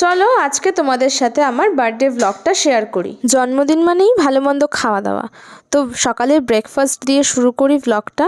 চলো আজকে তোমাদের সাথে আমার বার্থডে ব্লগটা শেয়ার করি। জন্মদিন মানেই ভালো মন্দ খাওয়া দাওয়া, তো সকালের ব্রেকফাস্ট দিয়ে শুরু করি ব্লগটা।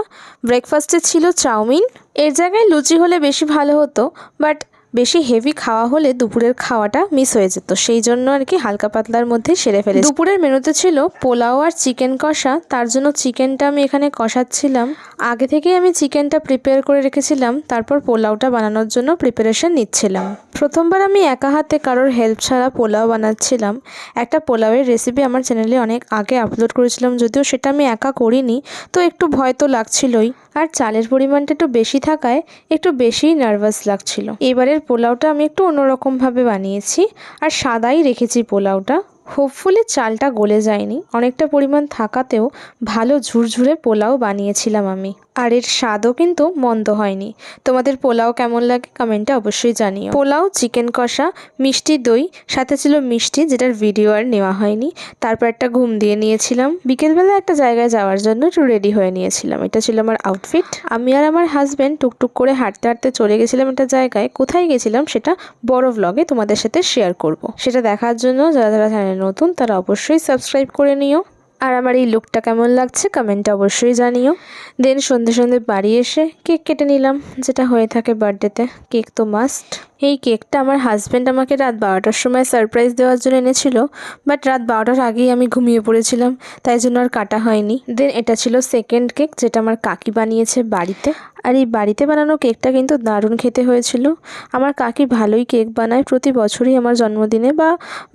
ব্রেকফাস্টে ছিল চাউমিন, এর জায়গায় লুচি হলে বেশি ভালো হতো, বাট বেশি হেভি খাওয়া হলে দুপুরের খাওয়াটা মিস হয়ে যেত, সেই জন্য আর কি হালকা পাতলার মধ্যে সেরে ফেলে। দুপুরের মেনুতে ছিল পোলাও আর চিকেন কষা, তার জন্য চিকেনটা আমি এখানে কষাচ্ছিলাম। আগে থেকেই আমি চিকেনটা প্রিপেয়ার করে রেখেছিলাম, তারপর পোলাওটা বানানোর জন্য প্রিপারেশন নিচ্ছিলাম। প্রথমবার আমি একা হাতে কারোর হেল্প ছাড়া পোলাও বানাচ্ছিলাম। একটা পোলাওয়ের রেসিপি আমার চ্যানেলে অনেক আগে আপলোড করেছিলাম, যদিও সেটা আমি একা করিনি, তো একটু ভয় তো লাগছিলই। আর চালের পরিমাণটা একটু বেশি থাকায় একটু বেশিই নার্ভাস লাগছিল। এবারের পোলাওটা আমি একটু অন্যরকমভাবে বানিয়েছি, আর সাদাই রেখেছি পোলাওটা। হোপফুলি চালটা গলে যায়নি, অনেকটা পরিমাণ থাকাতেও ভালো ঝুরঝুরে পোলাও বানিয়েছিলাম আমি, আর এর স্বাদও কিন্তু মন্দ হয়নি। তোমাদের পোলাও কেমন লাগে কমেন্টে অবশ্যই জানিও। পোলাও, চিকেন কষা, মিষ্টি দই, সাথে ছিল মিষ্টি যেটার ভিডিও আর নেওয়া হয়নি। তারপর একটা ঘুম দিয়ে নিয়েছিলাম। বিকেলবেলা একটা জায়গায় যাওয়ার জন্য একটু রেডি হয়ে নিয়েছিলাম, এটা ছিল আমার আউটফিট। আমি আর আমার হাজব্যান্ড টুকটুক করে হাঁটতে হাঁটতে চলে গেছিলাম একটা জায়গায়। কোথায় গেছিলাম সেটা বড় ভ্লগে তোমাদের সাথে শেয়ার করব। সেটা দেখার জন্য যারা যারা চ্যানেল নতুন তারা অবশ্যই সাবস্ক্রাইব করে নিও। আর আমার এই লুকটা কেমন লাগছে কমেন্টে অবশ্যই জানিও। দেন সন্ধে সন্ধে বাড়ি এসে কেক কেটে নিলাম, যেটা হয়ে থাকে বার্থডেতে, কেক তো মাস্ট। এই কেকটা আমার হাজব্যান্ড আমাকে রাত 12টার সময় সারপ্রাইজ দেওয়ার জন্য এনেছিল, বাট রাত 12টার আগেই আমি ঘুমিয়ে পড়েছিলাম, তাই জন্য আর কাটা হয়নি। দেন এটা ছিল সেকেন্ড কেক, যেটা আমার কাকি বানিয়েছে বাড়িতে। আর এই বাড়িতে বানানো কেকটা কিন্তু দারুণ খেতে হয়েছিল। আমার কাকি ভালোই কেক বানায়, প্রতি বছরই আমার জন্মদিনে বা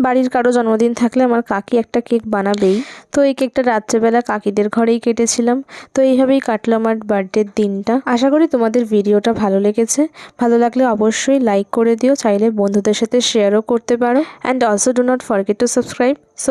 বাড়ির কারো জন্মদিন থাকলে আমার কাকি একটা কেক বানাবেই। তো এই কেকটা রাত্রেবেলা কাকিদের ঘরেই কেটেছিলাম। তো এইভাবেই কাটলো আমার বার্থডের দিনটা। আশা করি তোমাদের ভিডিওটা ভালো লেগেছে। ভালো লাগলে অবশ্যই লাইক করে দিও, চাইলে বন্ধুদের সাথে শেয়ারও করতে পারো। And also do not forget to subscribe. So